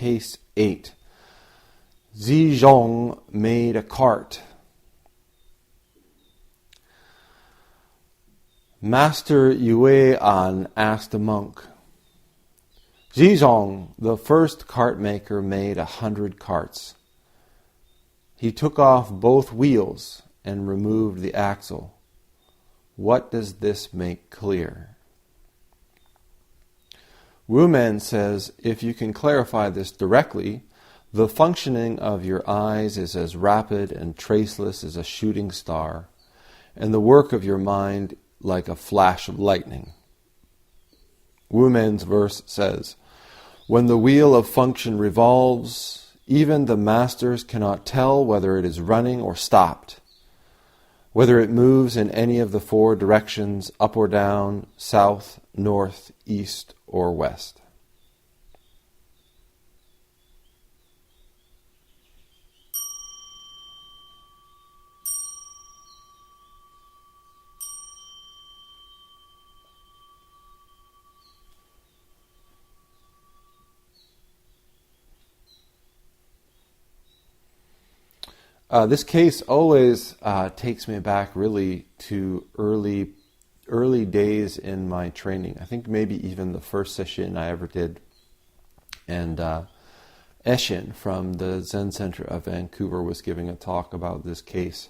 Case 8. Xizhong made a cart. Master Yuan asked a monk, Xizhong, the first cart maker, made 100 carts. He took off both wheels and removed the axle. What does this make clear? Wumenguan says, if you can clarify this directly, the functioning of your eyes is as rapid and traceless as a shooting star, and the work of your mind like a flash of lightning. Wumenguan's verse says, when the wheel of function revolves, even the masters cannot tell whether it is running or stopped, whether it moves in any of the 4 directions, up or down, south, north, east, or west. This case always takes me back really to early days in my training. I think maybe even the first session I ever did. And Eshu from the Zen Center of Vancouver was giving a talk about this case.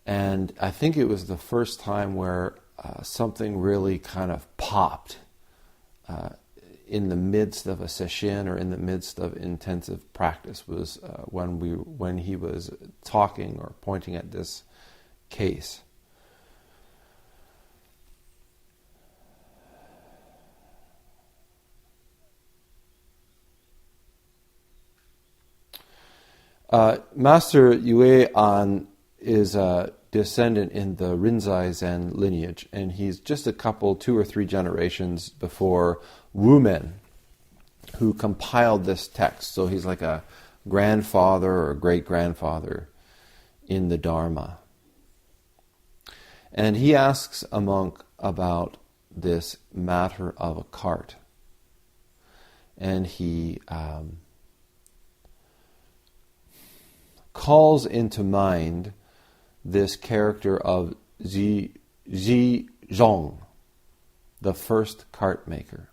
And I think it was the first time where something really kind of popped in the midst of a session or in the midst of intensive practice was when he was talking or pointing at this case. Master Yuan is a descendant in the Rinzai Zen lineage, and he's just a couple, 2 or 3 generations before Wumenguan, who compiled this text. So he's like a grandfather or a great-grandfather in the Dharma. And he asks a monk about this matter of a cart. And he calls into mind this character of Xizhong, the first cart maker.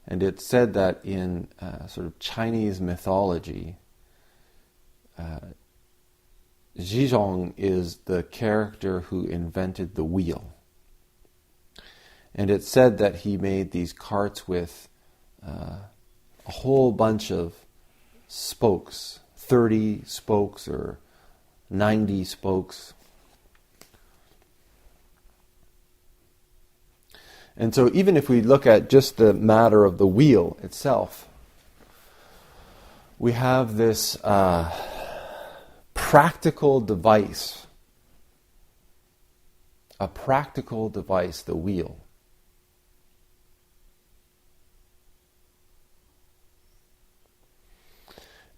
And it's said that in sort of Chinese mythology, Xizhong is the character who invented the wheel. And it's said that he made these carts with a whole bunch of spokes, 30 spokes or 90 spokes. And so even if we look at just the matter of the wheel itself, we have this practical device. A practical device, the wheel.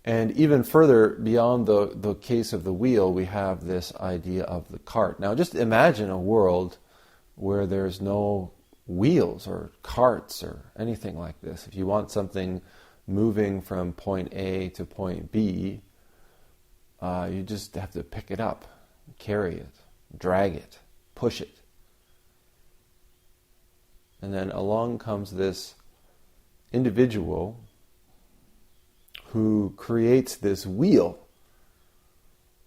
And even further beyond the case of the wheel, we have this idea of the cart. Now just imagine a world where there's no wheels or carts or anything like this. If you want something moving from point A to point B, you just have to pick it up, carry it, drag it, push it. And then along comes this individual who creates this wheel,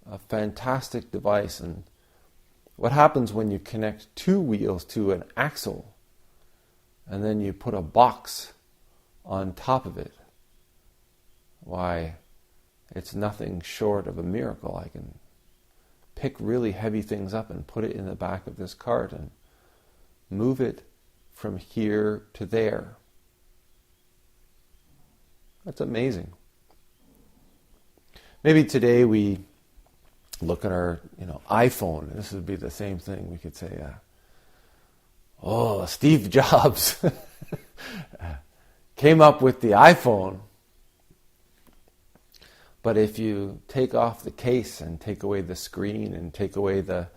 a fantastic device. And what happens when you connect 2 wheels to an axle and then you put a box on top of it? Why, it's nothing short of a miracle. I can pick really heavy things up and put it in the back of this cart and move it from here to there. That's amazing. Maybe today we look at our iPhone, and this would be the same thing. We could say, Steve Jobs came up with the iPhone. But if you take off the case and take away the screen and take away the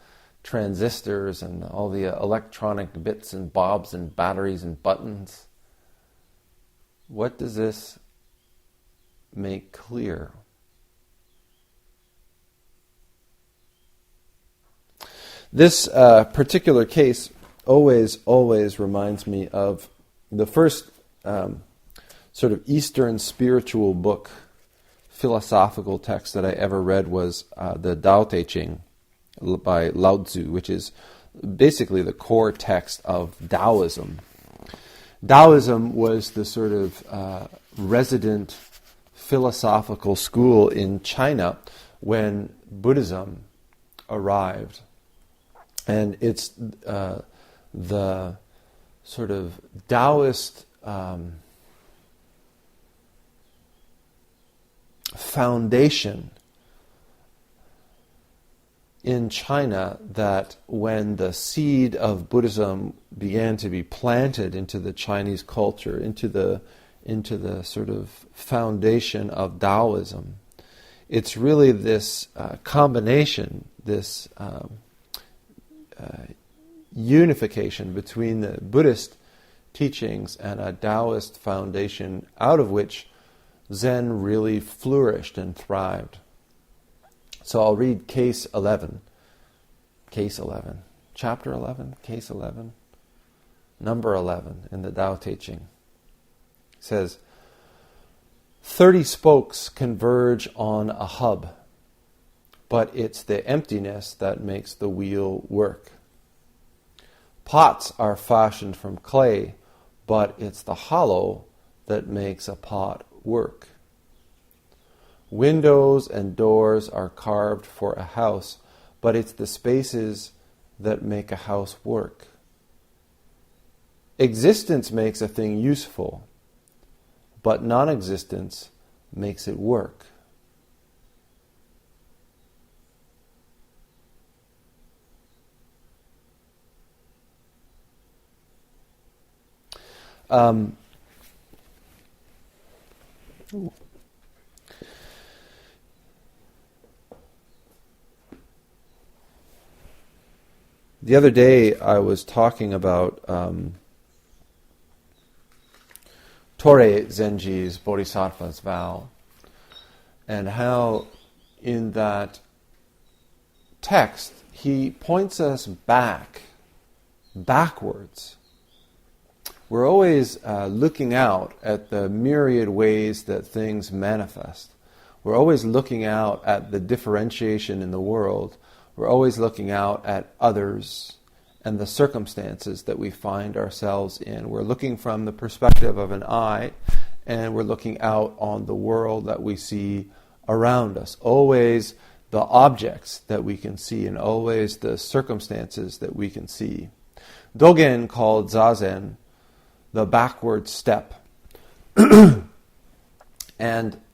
transistors and all the electronic bits and bobs and batteries and buttons, what does this make clear. This particular case always reminds me of the first sort of Eastern spiritual book, philosophical text that I ever read was the Tao Te Ching by Lao Tzu, which is basically the core text of Taoism. Taoism was the sort of resident philosophical school in China when Buddhism arrived. And it's the sort of Taoist foundation in China that when the seed of Buddhism began to be planted into the Chinese culture, into the sort of foundation of Taoism, it's really this combination, this unification between the Buddhist teachings and a Taoist foundation out of which Zen really flourished and thrived. So I'll read case 11, chapter 11, case 11, number 11 in the Tao Te Ching. It says, 30 spokes converge on a hub, but it's the emptiness that makes the wheel work. Pots are fashioned from clay, but it's the hollow that makes a pot work. Windows and doors are carved for a house, but it's the spaces that make a house work. Existence makes a thing useful, but non-existence makes it work. The other day I was talking about Torei Zenji's Bodhisattva's vow, and how in that text he points us backwards. We're always looking out at the myriad ways that things manifest. We're always looking out at the differentiation in the world. We're always looking out at others and the circumstances that we find ourselves in. We're looking from the perspective of an I, and we're looking out on the world that we see around us. Always the objects that we can see, and always the circumstances that we can see. Dogen called Zazen the backward step. And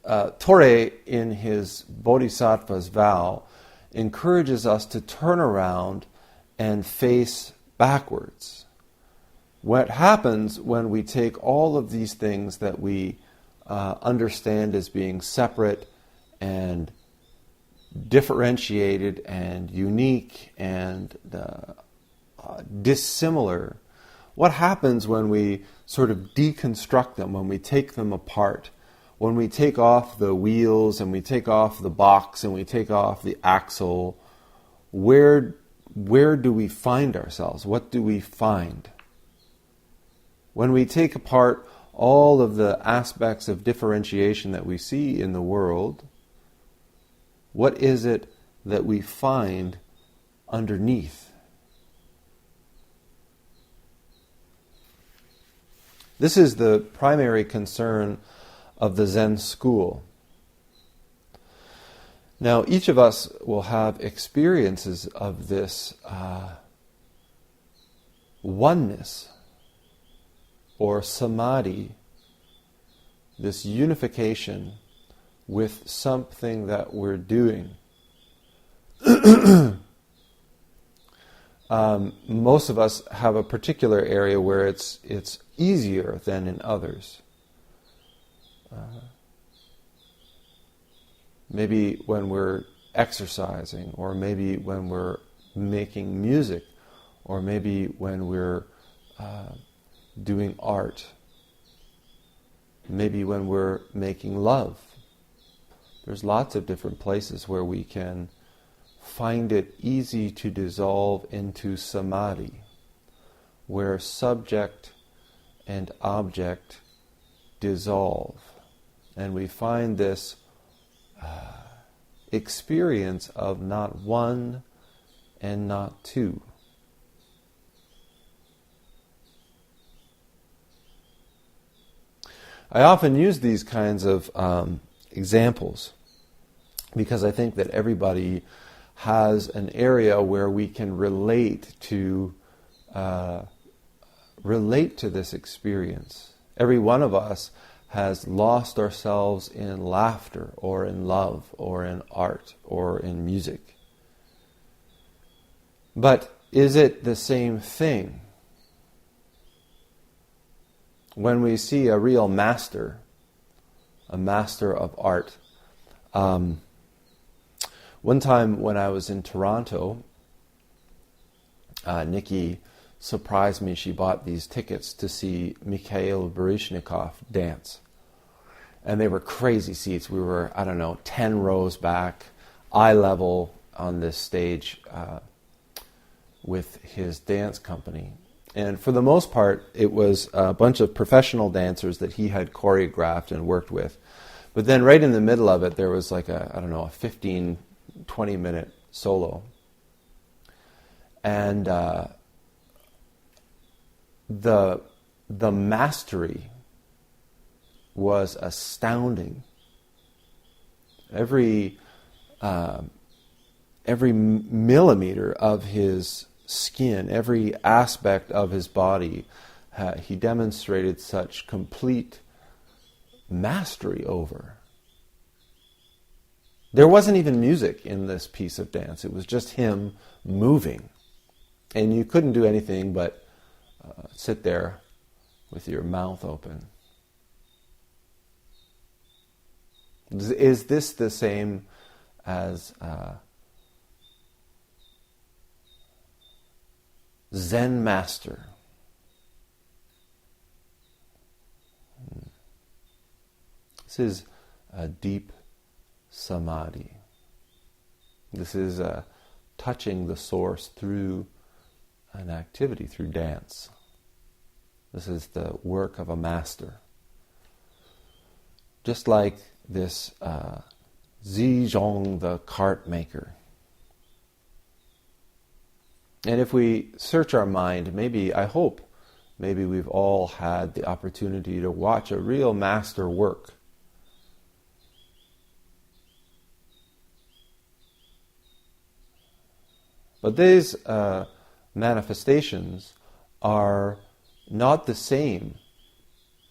Torei, in his Bodhisattva's vow, encourages us to turn around and face backwards. What happens when we take all of these things that we understand as being separate and differentiated and unique and dissimilar, what happens when we sort of deconstruct them, when we take them apart, when we take off the wheels and we take off the box and we take off the axle? Where do we find ourselves? What do we find? When we take apart all of the aspects of differentiation that we see in the world, what is it that we find underneath? This is the primary concern of the Zen school. Now, each of us will have experiences of this oneness or samadhi, this unification with something that we're doing. Most of us have a particular area where it's easier than in others. Maybe when we're exercising, or maybe when we're making music, or maybe when we're doing art, maybe when we're making love, There's lots of different places where we can find it easy to dissolve into samadhi, where subject and object dissolve. And we find this experience of not one and not two. I often use these kinds of examples because I think that everybody has an area where we can relate to this experience. Every one of us has lost ourselves in laughter or in love or in art or in music. But is it the same thing? When we see a real master, a master of art. One time when I was in Toronto, Nikki surprised me. She bought these tickets to see Mikhail Baryshnikov dance. And they were crazy seats. We were, 10 rows back, eye level on this stage with his dance company. And for the most part, it was a bunch of professional dancers that he had choreographed and worked with. But then right in the middle of it, there was like a 15, 20-minute solo. And the mastery was astounding. Every millimeter of his skin, every aspect of his body, he demonstrated such complete mastery over. There wasn't even music in this piece of dance. It was just him moving. And you couldn't do anything but sit there with your mouth open. Is this the same as Zen master? This is a deep samadhi. This is touching the source through an activity, through dance. This is the work of a master. Just like this Xizhong, the cart maker. And if we search our mind, maybe we've all had the opportunity to watch a real master work. But these manifestations are not the same.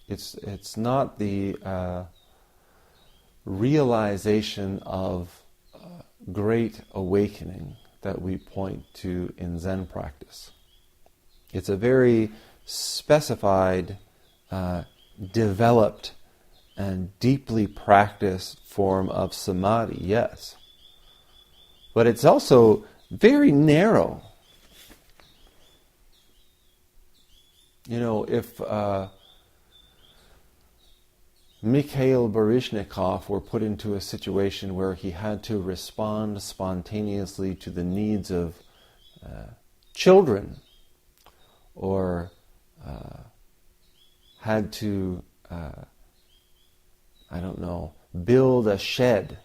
It's not the realization of great awakening that we point to in Zen practice. It's a very specified, developed, and deeply practiced form of samadhi, yes. But it's also very narrow. If Mikhail Baryshnikov were put into a situation where he had to respond spontaneously to the needs of children, or had to, build a shed,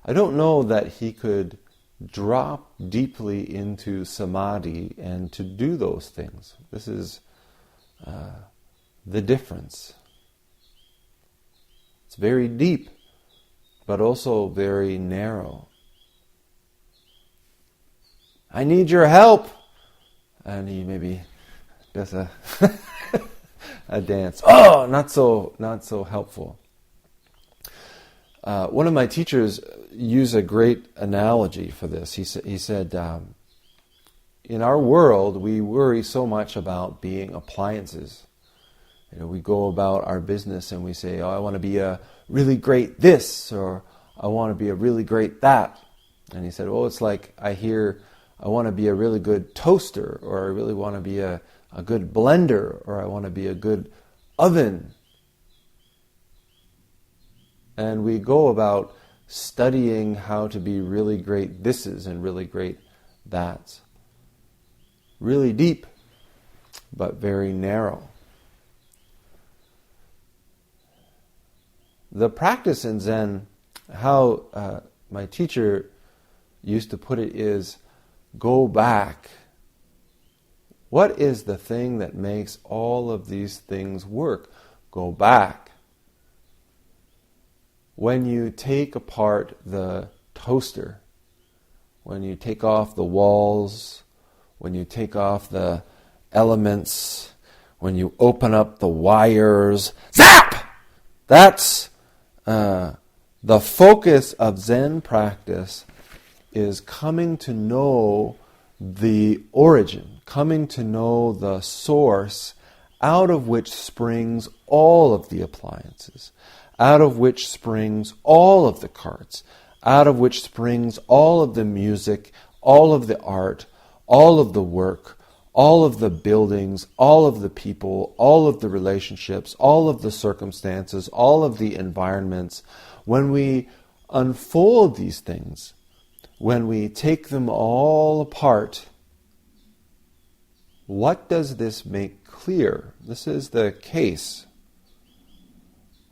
I don't know that he could drop deeply into samadhi and to do those things. This is the difference. It's very deep, but also very narrow. I need your help. And he maybe does a a dance. Oh, not so helpful. One of my teachers used a great analogy for this. He said, in our world, we worry so much about being appliances. We go about our business and we say, I want to be a really great this, or I want to be a really great that. And he said, it's like I hear, I want to be a really good toaster, or I really want to be a good blender, or I want to be a good oven. And we go about studying how to be really great thises and really great that's. Really deep, but very narrow. The practice in Zen, how my teacher used to put it, is go back. What is the thing that makes all of these things work? Go back. When you take apart the toaster, when you take off the walls, when you take off the elements, when you open up the wires, zap! That's the focus of Zen practice, is coming to know the origin, coming to know the source out of which springs all of the appliances, out of which springs all of the carts, out of which springs all of the music, all of the art, all of the work, all of the buildings, all of the people, all of the relationships, all of the circumstances, all of the environments. When we unfold these things, when we take them all apart, what does this make clear? This is the case.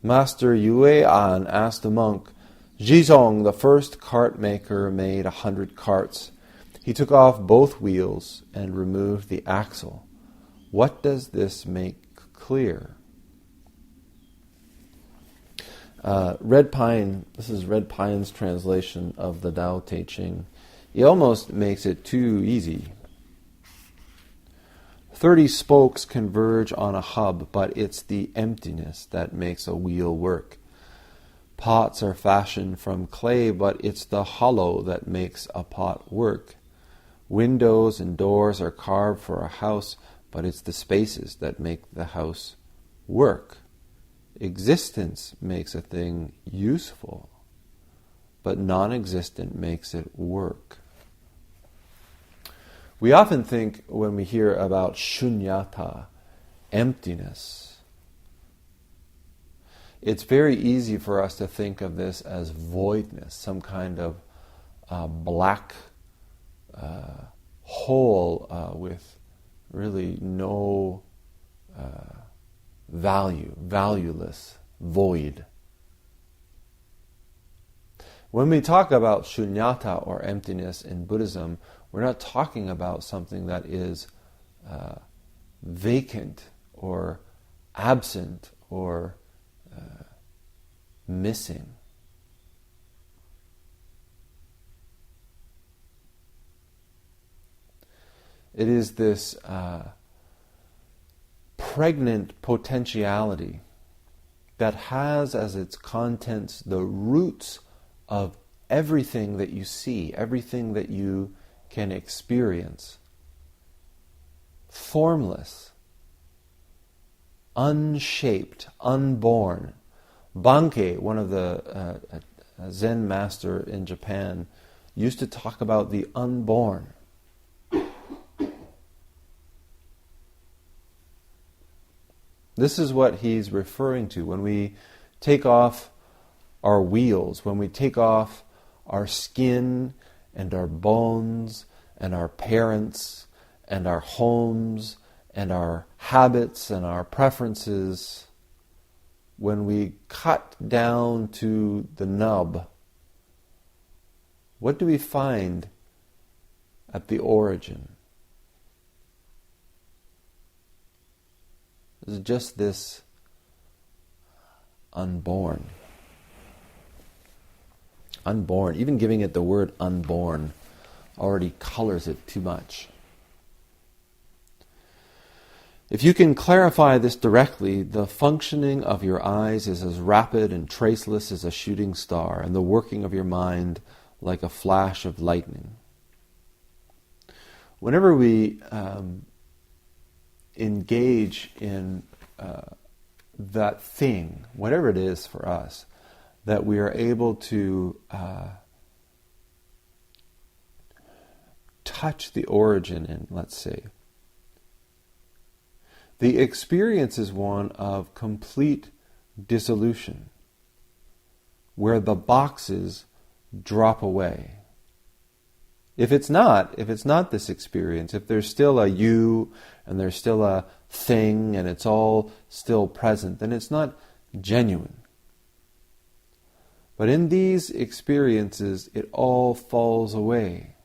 Master Yuan asked a monk, Xizhong, the first cart maker, made 100 carts. He took off both wheels and removed the axle. What does this make clear? Red Pine, this is Red Pine's translation of the Tao Te Ching. He almost makes it too easy. 30 spokes converge on a hub, but it's the emptiness that makes a wheel work. Pots are fashioned from clay, but it's the hollow that makes a pot work. Windows and doors are carved for a house, but it's the spaces that make the house work. Existence makes a thing useful, but non-existent makes it work. We often think, when we hear about shunyata, emptiness, it's very easy for us to think of this as voidness, some kind of black hole with really no value, valueless, void. When we talk about shunyata or emptiness in Buddhism, we're not talking about something that is vacant or absent or missing. It is this pregnant potentiality that has as its contents the roots of everything that you see, everything that you can experience. Formless, unshaped, unborn. Bankei, one of the Zen master in Japan, used to talk about the unborn. This is what he's referring to when we take off our wheels, when we take off our skin and our bones and our parents and our homes and our habits and our preferences. When we cut down to the nub, what do we find at the origin? It's just this unborn. Unborn. Even giving it the word unborn already colors it too much. If you can clarify this directly, the functioning of your eyes is as rapid and traceless as a shooting star, and the working of your mind like a flash of lightning. Whenever we engage in that thing, whatever it is for us, that we are able to touch the origin in, let's say, the experience is one of complete dissolution. where the boxes drop away. If it's not this experience, if there's still a you and there's still a thing and it's all still present, then it's not genuine. But in these experiences, it all falls away.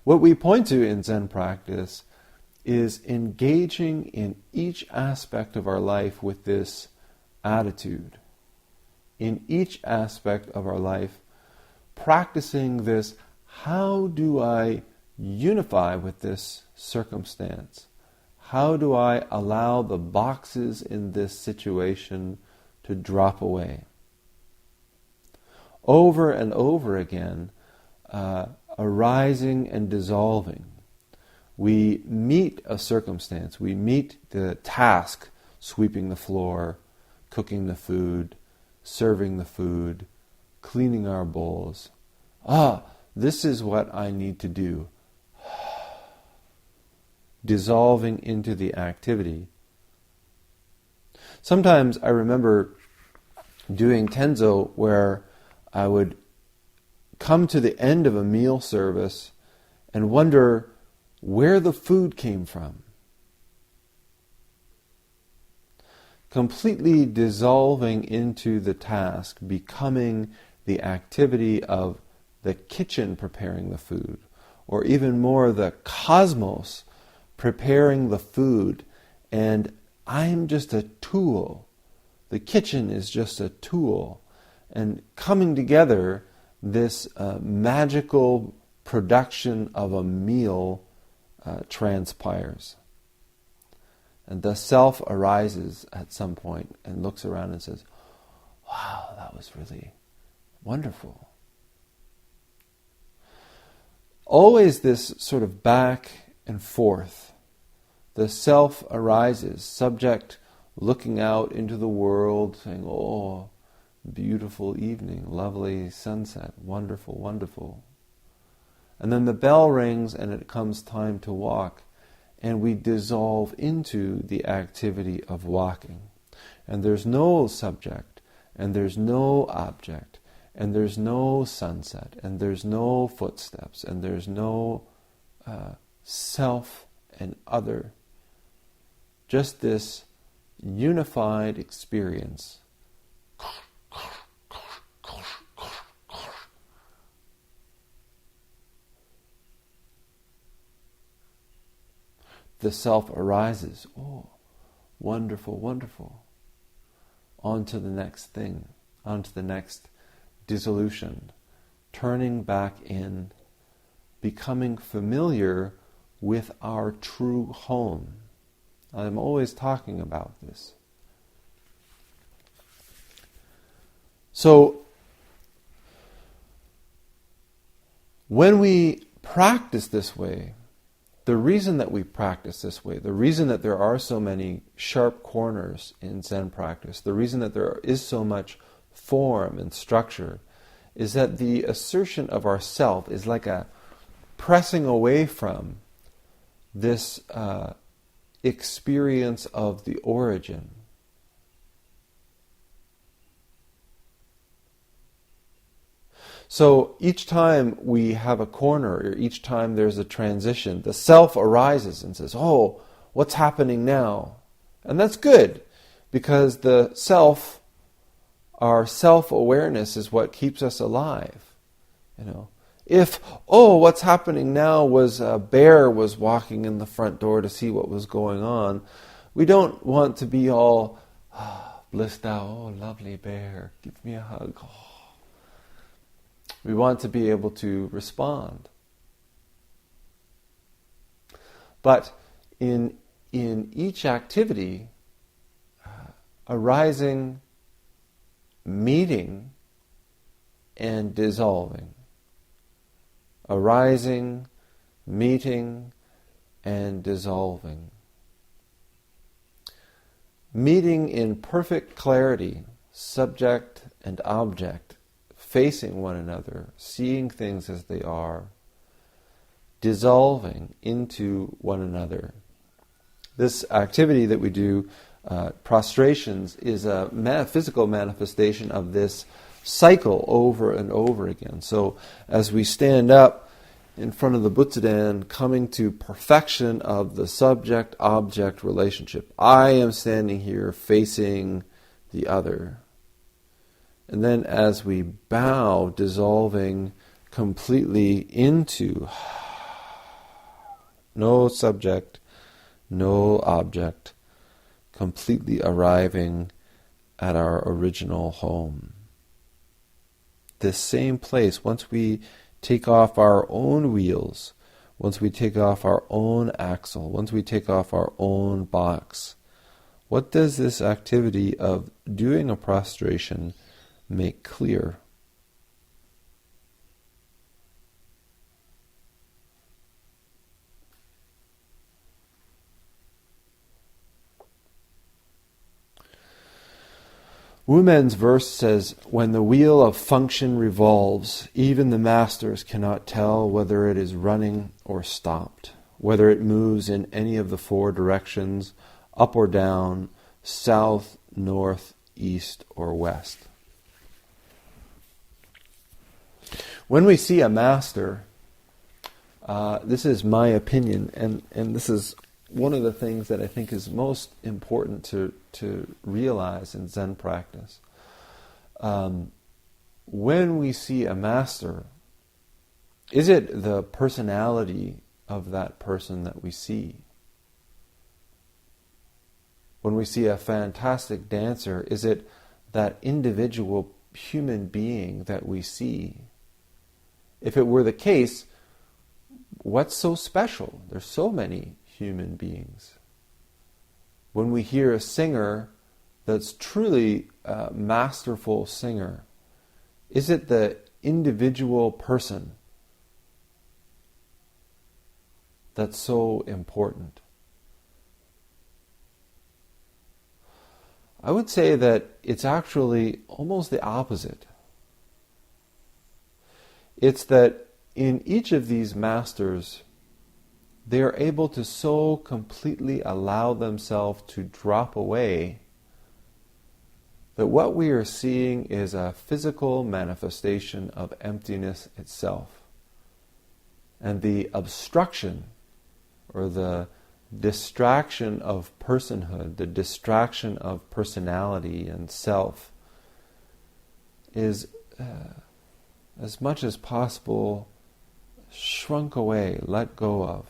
What we point to in Zen practice is engaging in each aspect of our life with this attitude. In each aspect of our life, practicing this, how do I unify with this circumstance? How do I allow the boxes in this situation to drop away? Over and over again, arising and dissolving. We meet a circumstance, we meet the task, sweeping the floor, cooking the food, serving the food, cleaning our bowls. This is what I need to do. Dissolving into the activity. Sometimes I remember doing Tenzo where I would come to the end of a meal service and wonder where the food came from. Completely dissolving into the task, becoming the activity of the kitchen preparing the food, or even more the cosmos preparing the food, and I'm just a tool. The kitchen is just a tool. And coming together, this magical production of a meal transpires. And the self arises at some point and looks around and says, wow, that was really wonderful. Always this sort of back and forth. The self arises, subject looking out into the world, saying, oh, beautiful evening, lovely sunset, wonderful, wonderful. And then the bell rings and it comes time to walk, and we dissolve into the activity of walking. And there's no subject, and there's no object, and there's no sunset, and there's no footsteps, and there's no self and other. Just this unified experience. The self arises. Oh, wonderful, wonderful. On to the next thing, on to the next dissolution. Turning back in, becoming familiar with our true home. I'm always talking about this. So, when we practice this way, the reason that we practice this way, the reason that there are so many sharp corners in Zen practice, the reason that there is so much form and structure, is that the assertion of ourself is like a pressing away from this experience of the origin. So each time we have a corner, or each time there's a transition, the self arises and says, oh, what's happening now? And that's good, because the self, our self-awareness is what keeps us alive. If, what's happening now was a bear was walking in the front door to see what was going on, we don't want to be all, blissed out, oh, lovely bear, give me a hug. Oh. We want to be able to respond. But in each activity, arising, meeting, and dissolving. Arising, meeting, and dissolving. Meeting in perfect clarity, subject and object, facing one another, seeing things as they are, dissolving into one another. This activity that we do prostrations is a physical manifestation of this cycle over and over again. So as we stand up in front of the Butsudan, coming to perfection of the subject-object relationship, I am standing here facing the other. And then as we bow, dissolving completely into no subject, no object, completely arriving at our original home. This same place, once we take off our own wheels, once we take off our own axle, once we take off our own box, what does this activity of doing a prostration make clear? Wumen's verse says, "When the wheel of function revolves, even the masters cannot tell whether it is running or stopped, whether it moves in any of the four directions, up or down, south, north, east, or west." When we see a master, this is my opinion, and this is one of the things that I think is most important to realize in Zen practice. When we see a master, is it the personality of that person that we see? When we see a fantastic dancer, is it that individual human being that we see? If it were the case, what's so special? There's so many human beings. When we hear a singer that's truly a masterful singer, is it the individual person that's so important? I would say that it's actually almost the opposite. It's that in each of these masters, they are able to so completely allow themselves to drop away that what we are seeing is a physical manifestation of emptiness itself. And the obstruction or the distraction of personhood, the distraction of personality and self is as much as possible shrunk away, let go of.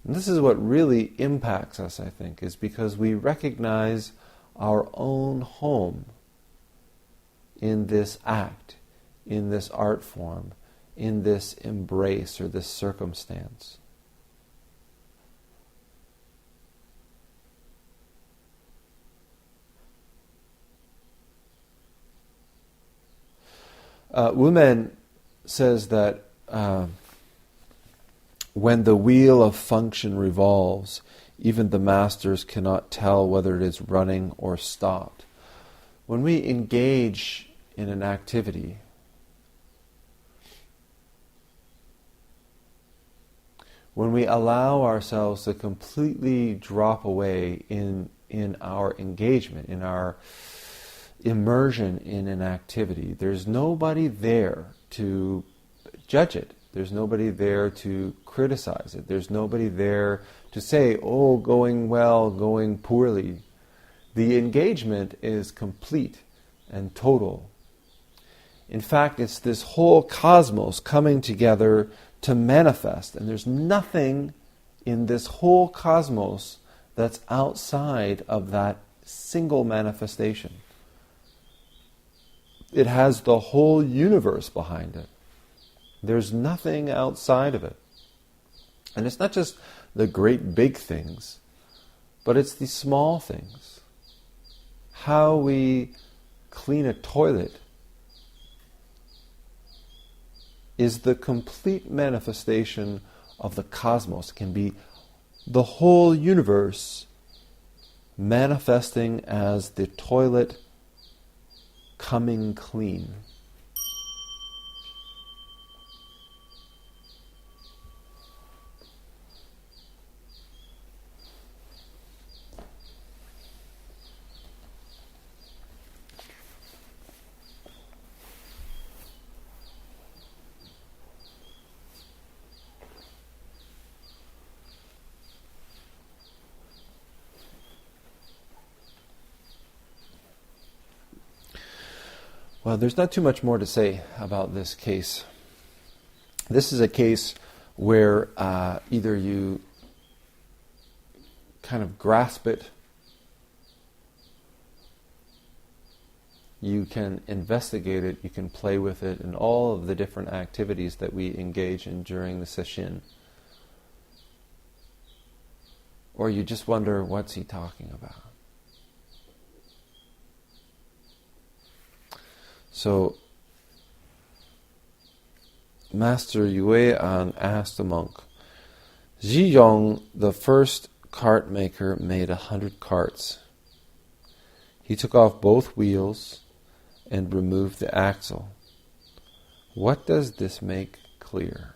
And this is what really impacts us, I think, is because we recognize our own home in this act, in this art form, in this embrace or this circumstance. Wumen says that when the wheel of function revolves, even the masters cannot tell whether it is running or stopped. When we engage in an activity, when we allow ourselves to completely drop away in our engagement, in our immersion in an activity, there's nobody there to judge it. There's nobody there to criticize it. There's nobody there to say, oh, going well, going poorly. The engagement is complete and total. In fact, it's this whole cosmos coming together to manifest. And there's nothing in this whole cosmos that's outside of that single manifestation. It has the whole universe behind it. There's nothing outside of it. And it's not just the great big things, but it's the small things. How we clean a toilet is the complete manifestation of the cosmos. It can be the whole universe manifesting as the toilet coming clean. Well, there's not too much more to say about this case. This is a case where either you kind of grasp it, you can investigate it, you can play with it, and all of the different activities that we engage in during the sesshin. Or you just wonder, what's he talking about? So, Master Yuan asked the monk, Xizhong, the first cart maker, made 100 carts. He took off both wheels and removed the axle. What does this make clear?